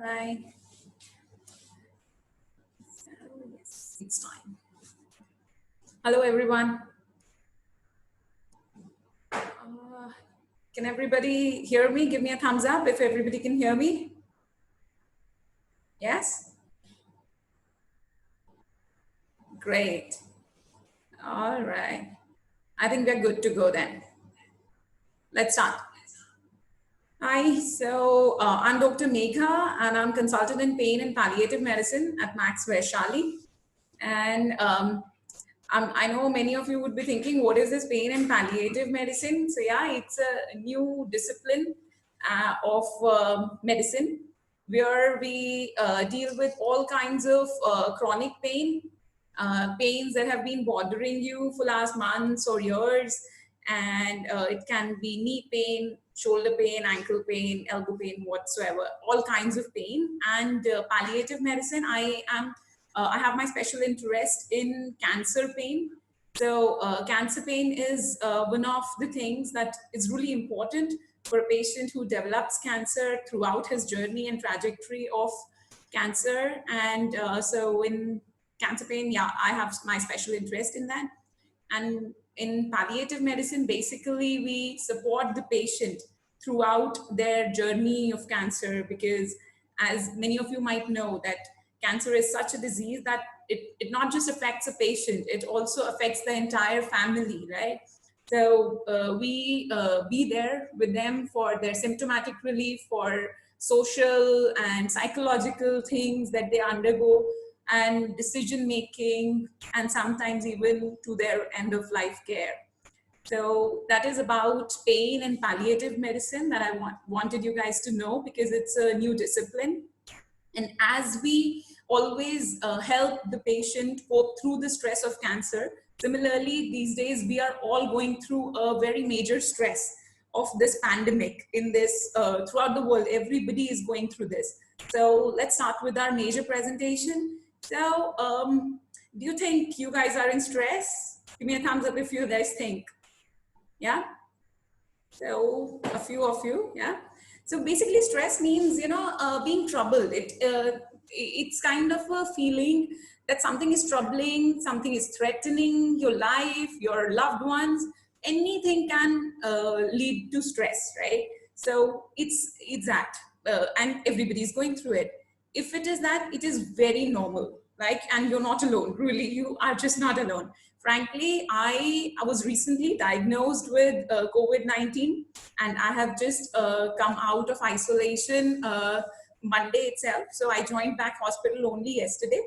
Right. So, yes, it's time. Hello, everyone. Can everybody hear me? Give me a thumbs up if everybody can hear me. Yes? Great. All right. I think we're good to go then. Let's start. Hi, I'm Dr. Megha and I'm consultant in pain and palliative medicine at Max Vaishali. And I know many of you would be thinking, what is this pain and palliative medicine? So yeah, it's a new discipline of medicine where we deal with all kinds of chronic pain, pains that have been bothering you for last months or years. And it can be knee pain, shoulder pain, ankle pain, elbow pain, whatsoever, all kinds of pain. And palliative medicine, I have my special interest in cancer pain. So, cancer pain is one of the things that is really important for a patient who develops cancer throughout his journey and trajectory of cancer. And in cancer pain, yeah, I have my special interest in that. And in palliative medicine, basically, we support the patient throughout their journey of cancer because, as many of you might know, that cancer is such a disease that it not just affects a patient, it also affects the entire family, right? So we be there with them for their symptomatic relief, for social and psychological things that they undergo, and decision making, and sometimes even to their end of life care. So that is about pain and palliative medicine that I wanted you guys to know because it's a new discipline. And as we always help the patient cope through the stress of cancer, similarly, these days we are all going through a very major stress of this pandemic in this throughout the world. Everybody is going through this. So let's start with our major presentation. So do you think you guys are in stress? Give me a thumbs up if you guys think. Yeah. So a few of you, yeah. So basically, stress means being troubled. It's kind of a feeling that something is troubling, something is threatening your life, your loved ones. Anything can lead to stress, right? So it's that, and everybody is going through it. If it is that, it is very normal. Like, and you're not alone. Really, you are just not alone. Frankly, I was recently diagnosed with COVID-19, and I have just come out of isolation Monday itself. So I joined back hospital only yesterday.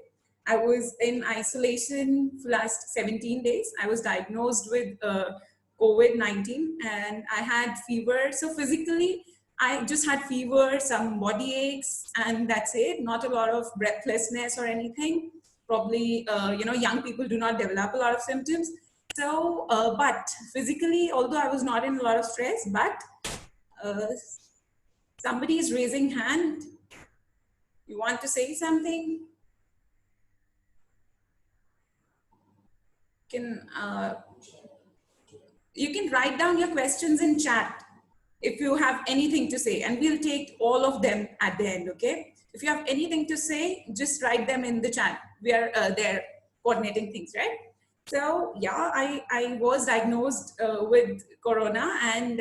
I was in isolation for last 17 days. I was diagnosed with COVID-19 and I had fever. So physically, I just had fever, some body aches, and that's it. Not a lot of breathlessness or anything. Probably, young people do not develop a lot of symptoms. So, but physically, although I was not in a lot of stress, but uh, somebody is raising hand. You want to say something? Can you can write down your questions in chat if you have anything to say, and we'll take all of them at the end. Okay, if you have anything to say, just write them in the chat. We are there coordinating things, right? So yeah, I was diagnosed with corona, and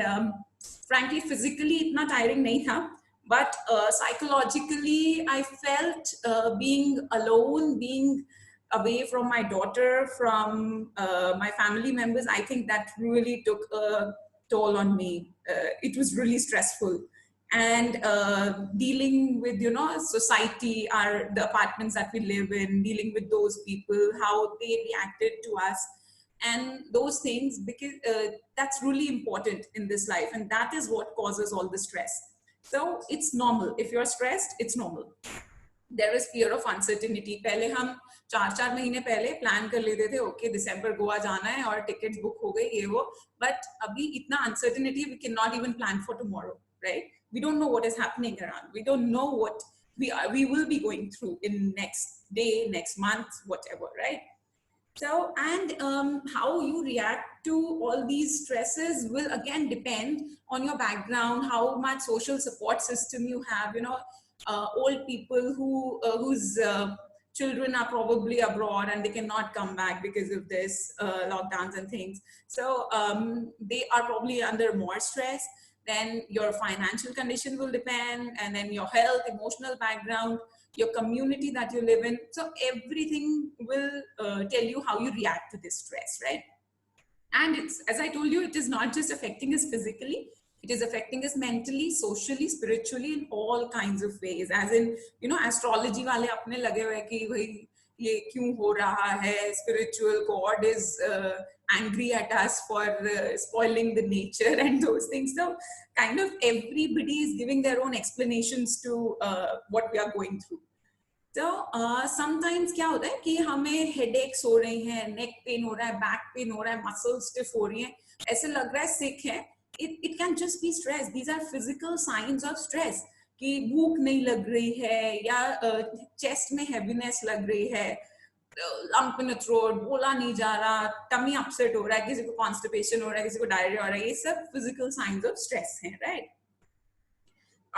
frankly, physically इतना tiring नहीं था, but psychologically I felt being alone, being away from my daughter, from my family members. I think that really took a toll on me. It was really stressful. And dealing with, society, the apartments that we live in, dealing with those people, how they reacted to us, and those things, because that's really important in this life. And that is what causes all the stress. So it's normal. If you're stressed, it's normal. There is fear of uncertainty. पहले हम 4 महीने पहले plan कर लेते थे, okay दिसंबर गोवा जाना है और टिकट्स बुक हो गए, ये वो. बट अभी इतना uncertainty, we cannot even plan for tomorrow, right? We don't know what is happening around. We don't know what we will be going through in next day, next month, whatever, right? So, and how you react to all these stresses will again depend on your background, how much social support system you have. old people whose children are probably abroad and they cannot come back because of this lockdowns and things. So they are probably under more stress. Then your financial condition will depend, and then your health, emotional background, your community that you live in. So everything will tell you how you react to this stress, right? And it's, as I told you, it is not just affecting us physically, it is affecting us mentally, socially, spiritually, in all kinds of ways. As in, you know, astrology wale apne lage hue ki bhai ye kyun ho raha hai, spiritual god is angry at us for spoiling the nature and those things. So kind of everybody is giving their own explanations to what we are going through. तो sometimes क्या होता है कि हमें headaches हो रही हैं, neck pain हो रहा है, बैक पेन हो रहा है, मसल स्टिफ हो रही हैं, ऐसे लग रहा है सिक है. It can just be stress. These are physical science of stress. कि भूख नहीं लग रही है, या चेस्ट में हैवीनेस लग रही है, लंप इन थ्रोट, बोला नहीं जा रहा, टमी अपसेट हो रहा है, किसी को कॉन्स्टिपेशन हो रहा है, किसी को डायरिया हो रहा है, ये सब फिजिकल साइंस ऑफ स्ट्रेस हैं, राइट?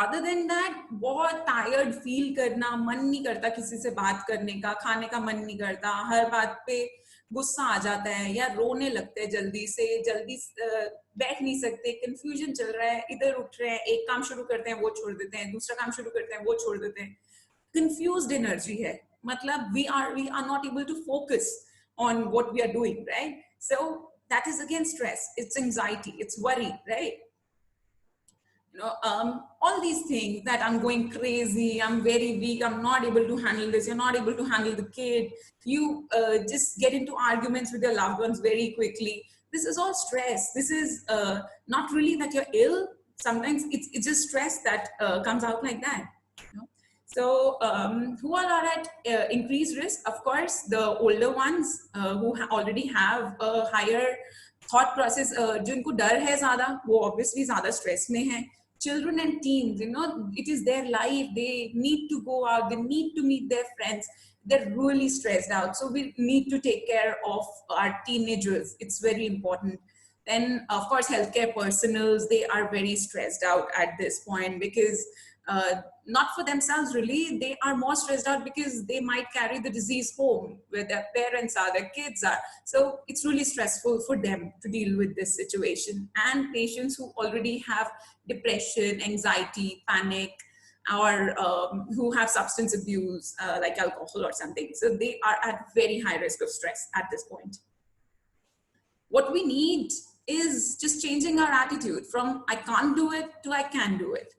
अदर देन दैट, बहुत टायर्ड फील करना, मन नहीं करता किसी से बात करने का, खाने का मन नहीं करता, हर बात पे गुस्सा आ जाता है, या रोने लगते हैं जल्दी से, जल्दी बैठ नहीं सकते, कंफ्यूजन चल रहा है, इधर उठ रहे हैं, एक काम शुरू करते हैं वो छोड़ देते हैं, दूसरा काम शुरू करते हैं वो छोड़ देते हैं. कंफ्यूज्ड एनर्जी है, मतलब we are not able to focus on what we are doing, right? So that is again stress. It's anxiety, it's worry, right? All these things, that I'm going crazy, I'm very weak, I'm not able to handle this, you're not able to handle the kid, you just get into arguments with your loved ones very quickly. This is all stress. This is not really that you're ill. Sometimes it's just stress that comes out like that, you know? So who all are at increased risk? Of course, the older ones who already have a higher thought process, जिनको डर है ज़्यादा, वो obviously ज़्यादा stress में है. Children and teens, you know, it is their life, they need to go out, they need to meet their friends, they're really stressed out. So we need to take care of our teenagers. It's very important. Then of course healthcare personals, they are very stressed out at this point, because not for themselves really, they are more stressed out because they might carry the disease home where their parents are, their kids are. So it's really stressful for them to deal with this situation. And patients who already have depression, anxiety, panic, or who have substance abuse like alcohol or something, so they are at very high risk of stress at this point. What we need is just changing our attitude from I can't do it to I can do it.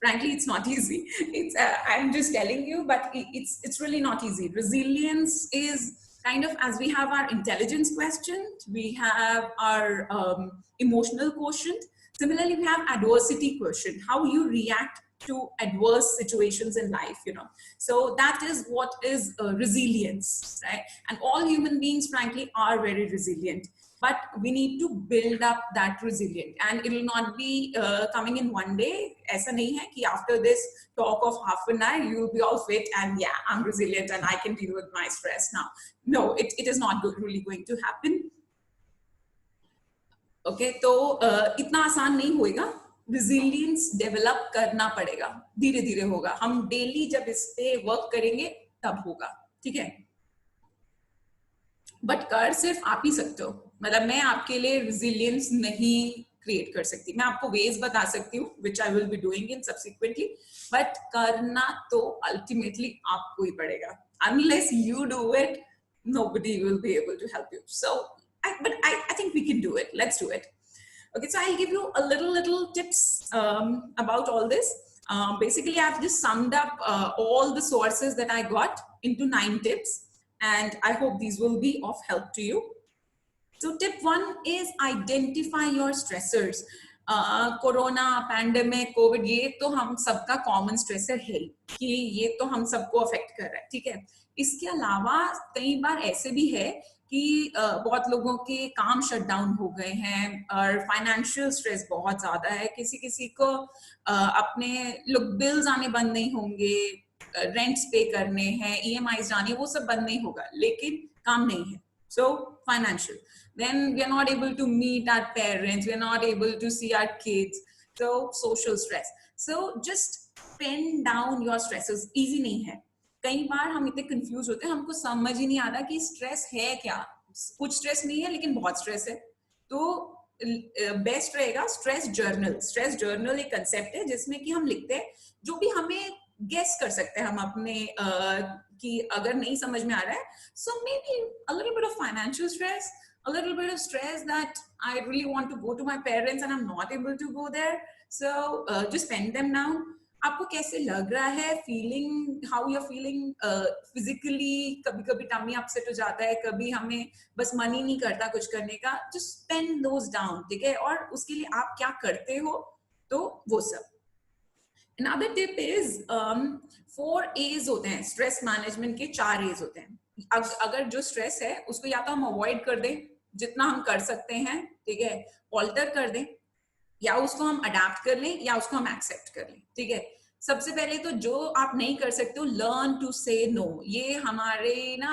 Frankly, it's not easy. It's I'm just telling you, but it's really not easy. Resilience is kind of, as we have our intelligence quotient, we have our emotional quotient. Similarly, we have adversity quotient, how you react to adverse situations in life, you know. So that is what is resilience, right? And all human beings, frankly, are very resilient. But we need to build up that resilience, and it will not be coming in one day. ऐसा नहीं है कि after this talk of half an hour you will be all fit and yeah, I'm resilient and I can deal with my stress now. No, it is not really going to happen. Okay, तो इतना आसान नहीं होएगा. Resilience develop करना पड़ेगा, धीरे धीरे होगा. हम daily जब इस पे work करेंगे तब होगा, ठीक है? बट कर सिर्फ आप ही सकते हो. मतलब मैं आपके लिए resilience नहीं क्रिएट कर सकती. मैं आपको ways बता सकती हूँ which I will be doing in subsequently, but करना तो ultimately आपको ही पड़ेगा. Unless you do it, nobody will be able to help you. So I think we can do it. Let's do it. Okay, so I'll give you a little tips about all this. Basically, I've just summed up all the sources that I got into 9 tips, and I hope these will be of help to you. So tip 1 is identify your stressors. Corona, pandemic, Covid, ये तो हम सबका common stressor है कि ये तो हम सबको अफेक्ट कर रहा है, ठीक है? इसके अलावा कई बार ऐसे भी है कि बहुत लोगों के काम शट डाउन हो गए हैं और फाइनेंशियल स्ट्रेस बहुत ज्यादा है. किसी किसी को अपने लोग बिल्स आने बंद नहीं होंगे, रेंट्स पे करने हैं, EMIs जाने, वो सब बंद नहीं होगा, लेकिन काम नहीं है. So financial. Then we are not able to meet our parents, we are not able to see our kids. So social stress. So just pen down your stresses. Easy नहीं है, कई बार हम इतने कंफ्यूज होते हैं, हमको समझ ही नहीं आता कि स्ट्रेस है क्या। कुछ स्ट्रेस नहीं है लेकिन बहुत स्ट्रेस है, तो बेस्ट रहेगा स्ट्रेस जर्नल। स्ट्रेस जर्नल एक कंसेप्ट है जिसमें कि हम लिखते हैं जो भी हमें गेस कर सकते हैं हम अपने कि अगर नहीं समझ में आ रहा है, so maybe a little bit of financial stress, a little bit of stress that I really want to go to my parents and I'm not able to go there, so just pen them down. आपको कैसे लग रहा है, feeling, how you are feeling physically, कभी कभी tummy upset हो जाता है, कभी हमें बस मन ही नहीं करता कुछ करने का, जस्ट पेन दोज डाउन, ठीक है, और उसके लिए आप क्या करते हो, तो वो सब। Another tip is 4 A's होते हैं स्ट्रेस मैनेजमेंट के, 4 A's होते हैं। अगर जो स्ट्रेस है उसको या तो हम अवॉइड कर दें जितना हम कर सकते हैं, ठीक है, ऑल्टर कर दें, या उसको हम अडेप्ट कर लें, या उसको हम एक्सेप्ट कर लें, ठीक है। सबसे पहले तो जो आप नहीं कर सकते हो, लर्न टू से नो। ये हमारे ना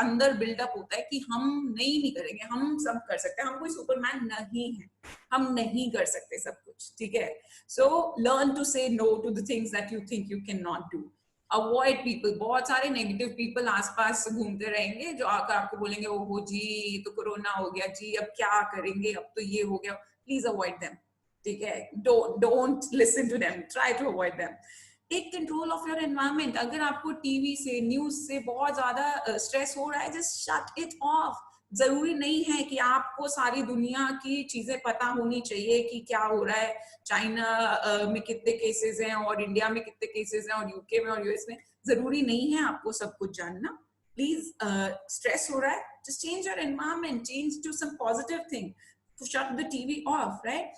अंदर बिल्डअप होता है कि हम नहीं करेंगे, हम सब कर सकते हैं, हम कोई सुपरमैन नहीं है, हम नहीं कर सकते सब कुछ, ठीक है। So learn to say no to the things that you think you can not do. Avoid people, बहुत सारे नेगेटिव पीपल आसपास घूमते रहेंगे जो आकर आपको बोलेंगे ओहो जी तो कोरोना हो गया जी, अब क्या करेंगे, अब तो ये हो गया। प्लीज अवॉइड देम, ठीक है, don't listen to them, try to avoid them. Take control of your environment. अगर आपको टीवी से, न्यूज से बहुत ज्यादा स्ट्रेस हो रहा है, जस्ट शट इट ऑफ। जरूरी नहीं है कि आपको सारी दुनिया की चीजें पता होनी चाहिए कि क्या हो रहा है, चाइना में कितने केसेस हैं और इंडिया में कितने केसेस हैं और यूके में और यूएस में। जरूरी नहीं है आपको सब कुछ जानना। प्लीज, स्ट्रेस हो रहा है, just change your environment, change to some positive thing, shut the TV off, right.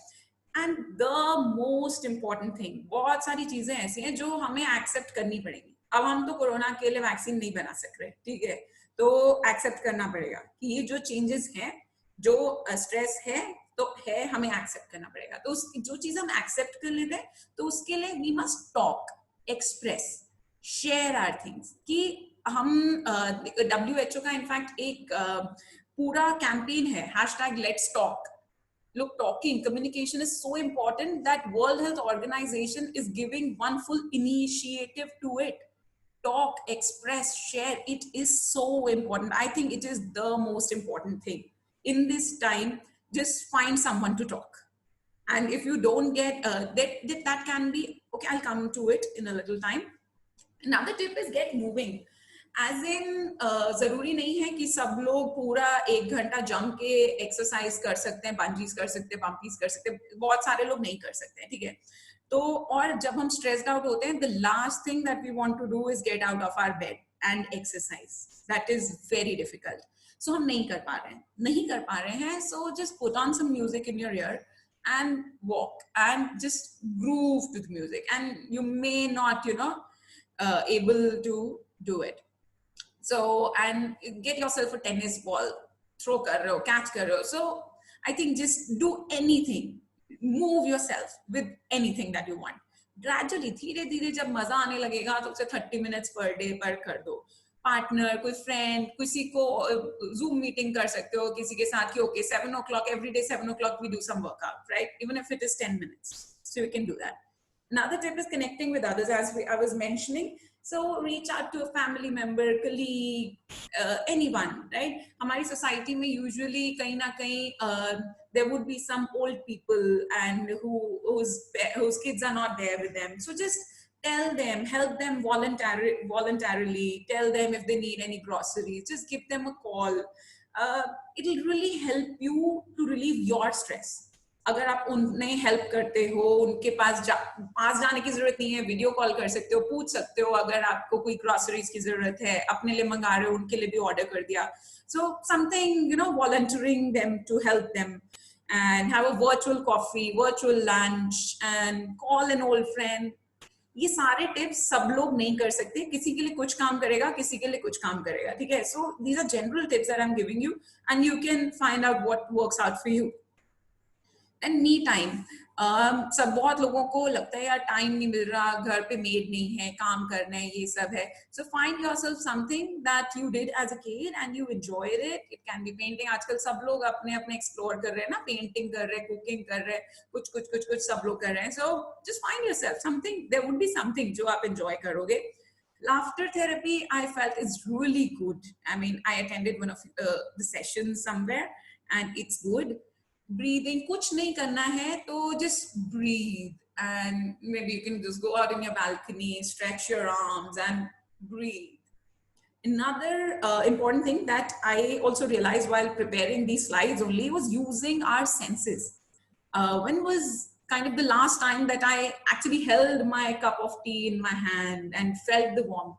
And the most important thing, बहुत सारी चीजें ऐसी हैं जो हमें एक्सेप्ट करनी पड़ेगी। अब हम तो कोरोना के लिए वैक्सीन नहीं बना सक रहे, ठीक है, तो एक्सेप्ट करना पड़ेगा कि ये जो चेंजेस हैं, जो स्ट्रेस है तो है, हमें एक्सेप्ट करना पड़ेगा। तो जो चीज हम एक्सेप्ट कर लेते हैं, तो उसके लिए we must talk, express, share our things. कि हम WHO का इनफैक्ट एक पूरा कैंपेन है, #let's talk. Look, talking, communication is so important that World Health Organization is giving one full initiative to it. Talk, express, share. It is so important. I think it is the most important thing. In this time, just find someone to talk. And if you don't get that can be, okay, I'll come to it in a little time. Another tip is get moving. एज इन जरूरी नहीं है कि सब लोग पूरा 1 घंटा जम के एक्सरसाइज कर सकते हैं, बंजीज कर सकते हैं, बम्पीज कर सकते हैं, बहुत सारे लोग नहीं कर सकते हैं, ठीक है। तो और जब हम स्ट्रेस्ड आउट होते हैं, the last thing that we want to do is get out of our bed and exercise. That is very difficult. So हम नहीं कर पा रहे हैं, so just put on some music in your ear and walk and just groove to the music, and you may not able to do it. So, and get yourself a tennis ball, throw kar rahe ho, catch kar rahe ho. So I think just do anything, move yourself with anything that you want. Gradually, धीरे धीरे जब मजा आने लगेगा तो उसे 30 minutes per day पर कर दो। पार्टनर, कोई फ्रेंड, किसी को जूम मीटिंग कर सकते हो किसी के साथ कि okay 7 o'clock every day, 7 o'clock we do some workout, right? Even if it is 10 minutes, so you can do that. Another tip is connecting with others, as I was mentioning. So reach out to a family member, colleague, anyone, right? हमारी society में usually कहीं ना कहीं there would be some old people and whose kids are not there with them. So just tell them, help them voluntarily, tell them if they need any groceries, just give them a call. It'll really help you to relieve your stress. अगर आप उन्हें help करते हो, उनके पास जाने की जरूरत नहीं है, वीडियो कॉल कर सकते हो, पूछ सकते हो अगर आपको कोई ग्रोसरीज की जरूरत है, अपने लिए मंगा रहे हो, उनके लिए भी ऑर्डर कर दिया। So something volunteering them to help them, and have a virtual coffee, virtual lunch, and call an old friend. ये सारे टिप्स सब लोग नहीं कर सकते, किसी के लिए कुछ काम करेगा, किसी के लिए कुछ काम करेगा, ठीक है। सो these are general tips that I'm giving you, and you can find out what works out for you. And me time. सब बहुत लोगों को लगता है यार टाइम नहीं मिल रहा, घर पे मेड नहीं है, काम करना है, ये सब है। So find yourself something that you did as a kid and you enjoyed it. It can be painting, आजकल सब लोग अपने अपने एक्सप्लोर कर रहे हैं ना, पेंटिंग कर रहे हैं, कुकिंग कर रहे हैं, कुछ कुछ कुछ कुछ सब लोग कर रहे हैं। So just find yourself something, there would be something जो आप एंजॉय करोगे। Laughter therapy I felt is really good. I mean, I attended one of the sessions somewhere and it's good. Breathing, कुछ नहीं करना है तो just breathe and maybe you can just go out in your balcony, stretch your arms and breathe. Another important thing that I also realized while preparing these slides only was using our senses. When was kind of the last time that I actually held my cup of tea in my hand and felt the warmth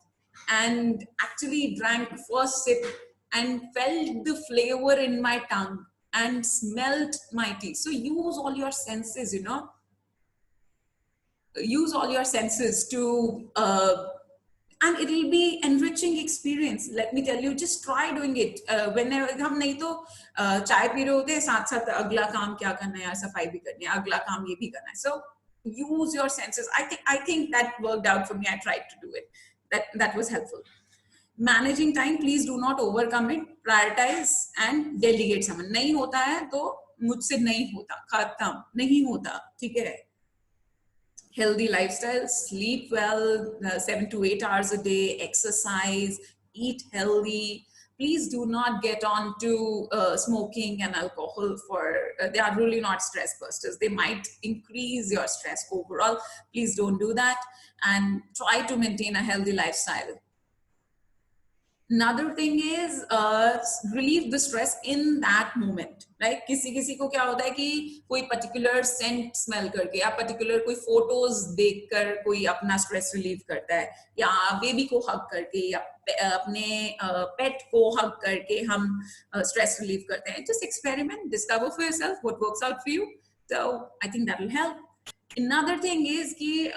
and actually drank the first sip and felt the flavor in my tongue and smelt my tea? So use all your senses, you know, use all your senses to and it will be enriching experience. Let me tell you, just try doing it. Whenever हम नहीं तो चाय P रहे होते हैं, साथ साथ अगला काम क्या करना है यार, सफाई भी करनी है, अगला काम ये भी करना है. So use your senses. I think that worked out for me. I tried to do it. That was helpful. Managing time, please do not overcommit, prioritize and delegate someone. नहीं होता है तो मुझसे नहीं होता, खत्म, नहीं होता, ठीक है. Healthy lifestyle, sleep well, 7 to 8 hours a day, exercise, eat healthy. Please do not get on to smoking and alcohol for, they are really not stress busters. They might increase your stress overall. Please don't do that and try to maintain a healthy lifestyle. Another thing is relieve the stress in that moment. Like किसी को क्या होता है कि कोई particular scent smell करके या particular कोई photos देखकर कोई अपना stress relieve करता है, या baby को hug करके या अपने pet को hug करके हम stress relieve करते हैं. Just experiment, discover for yourself what works out for you. So I think that will help. Another thing is कि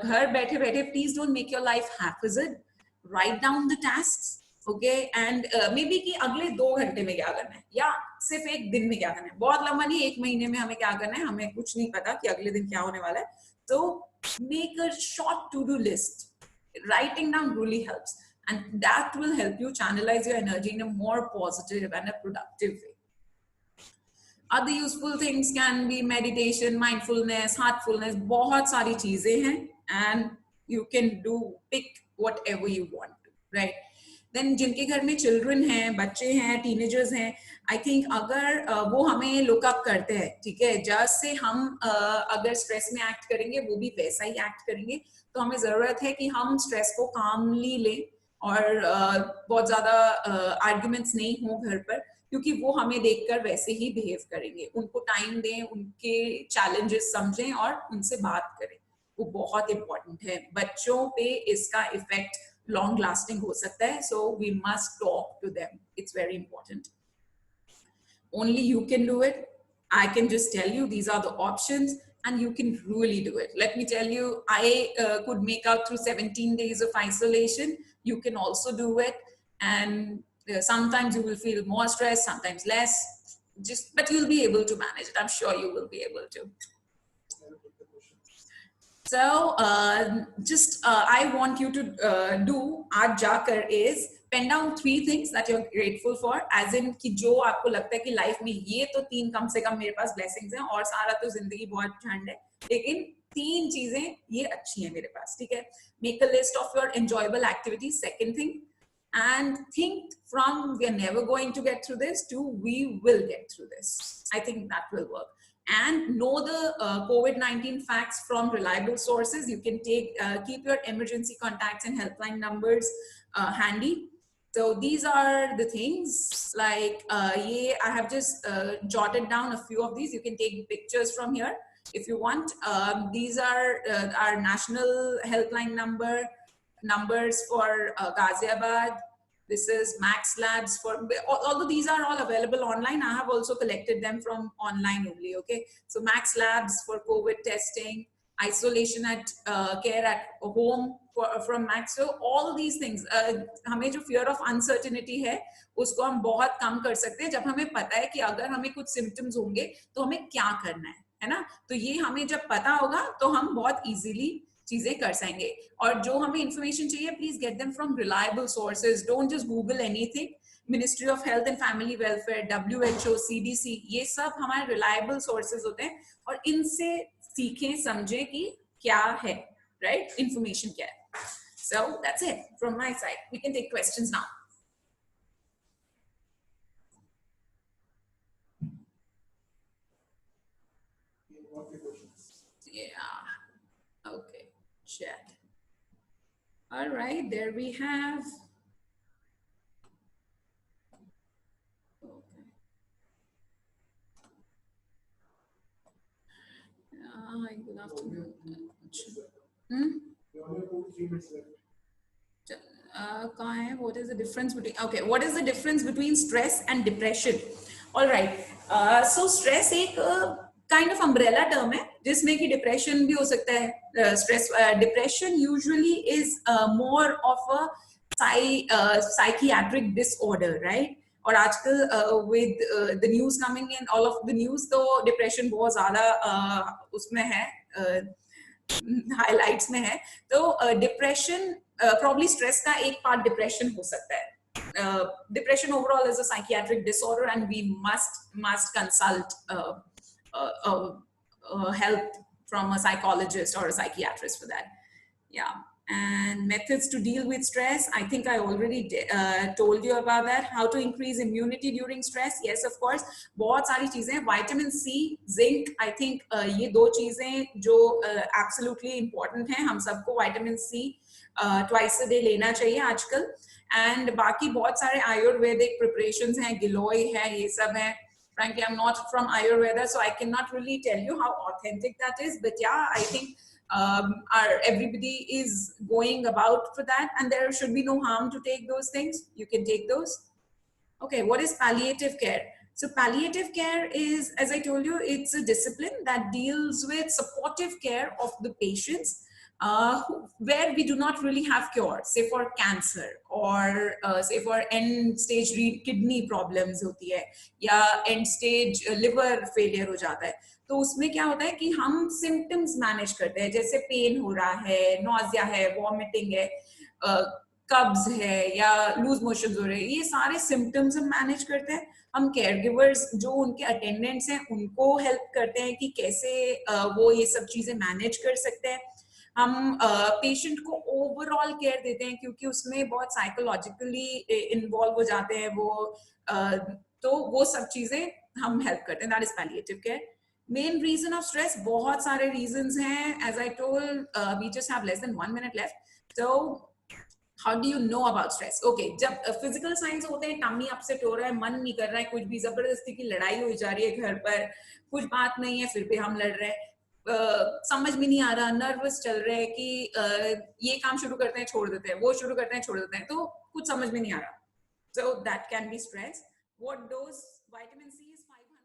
घर बैठे बैठे please don't make your life haphazard. Write down the tasks. Okay and may be कि अगले 2 घंटे में क्या करना है या सिर्फ एक दिन में क्या करना है. बहुत लंबा नहीं, 1 महीने में हमें क्या करना है, हमें कुछ नहीं पता कि अगले दिन क्या होने वाला है. तो make a short to do list. Writing down really helps and that will help you channelize your energy in a more positive and a productive way. Other useful things can be meditation, mindfulness, heartfulness. बहुत सारी चीजें हैं and you can do, pick whatever you want to, right? Then जिनके घर में children हैं, बच्चे हैं, टीनेजर्स हैं, आई थिंक अगर वो हमें लुकअप करते हैं, ठीक है, जस्ट से हम अगर स्ट्रेस में एक्ट करेंगे वो भी वैसा ही एक्ट करेंगे. तो हमें जरूरत है कि हम स्ट्रेस को कामली लें और बहुत ज्यादा आर्ग्यूमेंट्स नहीं हो घर पर, क्योंकि वो हमें देखकर वैसे ही बिहेव करेंगे. उनको टाइम दें, उनके चैलेंजेस समझें और उनसे बात करें. वो बहुत इंपॉर्टेंट है. बच्चों पे इसका effect long lasting ho sakta hai, so we must talk to them. It's very important. Only you can do it. I can just tell you these are the options and you can really do it. Let me tell you, I could make out through 17 days of isolation. You can also do it, and sometimes you will feel more stress, sometimes less, but you'll be able to manage it. I'm sure you will be able to. So I want you to do aaj jaakar is pen down 3 things that you're grateful for, as in कि जो आपको लगता है कि life में ये तो 3 कम से कम मेरे पास ब्लेसिंग्स हैं और सारा तो जिंदगी बहुत झंड है, लेकिन 3 चीजें ये अच्छी हैं मेरे पास, ठीक है. Make a list of your enjoyable activities, second thing, and think from we are never going to get through this to we will get through this. I think that will work. And know the COVID-19 facts from reliable sources. You can keep your emergency contacts and helpline numbers handy. So these are the things. Like I have just jotted down a few of these. You can take pictures from here if you want. These are our national helpline numbers for Ghaziabad. This is Max Labs for, although these are all available online, I have also collected them from online only, okay? So Max Labs for COVID testing, isolation at care at home from Max. So all these things, हमें जो fear of uncertainty है, उसको हम बहुत कम कर सकते हैं जब हमें पता है कि अगर हमें कुछ symptoms होंगे तो हमें क्या करना है. है ना? तो ये हमें जब पता होगा तो हम बहुत इजीली चीजें कर सकेंगे। और जो हमें इंफॉर्मेशन चाहिए, please get them from reliable sources, don't just Google anything. Ministry of health and family welfare, WHO, CDC, ये सब हमारे रिलायबल सोर्सेज होते हैं, और इनसे सीखें समझें कि क्या है, राइट, इंफॉर्मेशन क्या है। So that's it from my side. We can take questions now. Yeah. Okay. Chat. All right. There we have. Okay. Good afternoon. Hmm? कहाँ है? What is the difference between? Okay. What is the difference between stress and depression? All right. So stress एक kind of umbrella term है, जिसमें कि depression भी हो सकता है. Stress, depression usually is more of a psychiatric disorder, right? और आजकल with the news coming in, all of the news, तो depression बहुत ज़्यादा उसमें है, हाइलाइट्स में है. तो डिप्रेशन, प्रॉब्ली स्ट्रेस का एक पार्ट डिप्रेशन हो सकता है. Depression overall is a psychiatric disorder, and we must consult help from a psychologist or a psychiatrist for that. Yeah. And methods to deal with stress, I think I already told you about that. How to increase immunity during stress, yes, of course. बहुत सारी चीजें, vitamin C, zinc, I think ये दो चीजें जो absolutely important हैं. हम सबको vitamin C twice a day लेना चाहिए आजकल. And बाकी बहुत सारे आयुर्वेदिक preparations हैं, गिलोय है, ये सब हैं. Frankly, I'm not from Ayurveda, so I cannot really tell you how authentic that is. But yeah, I think everybody is going about for that, and there should be no harm to take those things. You can take those. Okay, what is palliative care? So palliative care is, as I told you, it's a discipline that deals with supportive care of the patients where we do not really have cure, say for cancer, or say for end stage kidney problems होती है, या end stage liver failure हो जाता है. तो उसमें क्या होता है कि हम सिम्टम्स मैनेज करते हैं, जैसे पेन हो रहा है, नॉजिया है, वॉमिटिंग है, कब्ज है, या लूज मोशन हो रहे हैं, ये सारे सिम्टम्स हम मैनेज करते हैं. हम केयर गिवर्स जो उनके अटेंडेंट्स हैं उनको हेल्प करते हैं कि कैसे वो ये सब चीजें मैनेज कर सकते हैं. हम पेशेंट को ओवरऑल केयर देते हैं, क्योंकि उसमें बहुत साइकोलॉजिकली इन्वॉल्व हो जाते हैं वो, तो वो सब चीजें हम हेल्प करते हैं. That is palliative care. Main reason of stress, बहुत सारे रीजंस हैं. As I told, we just have less than 1 minute left. So how do you know about stress? Okay, जब फिजिकल साइंस होते हैं, टमी अपसेट हो रहा है, मन नहीं कर रहा है, कुछ भी जबरदस्ती की लड़ाई हो जा रही है घर पर, कुछ बात नहीं है फिर भी हम लड़ रहे हैं, समझ में नहीं आ रहा, नर्वस चल रहे हैं कि ये काम शुरू करते हैं छोड़ देते हैं, वो शुरू करते हैं छोड़ देते हैं, तो कुछ समझ में नहीं आ रहा. So that can be stress. What dose? Vitamin C is 500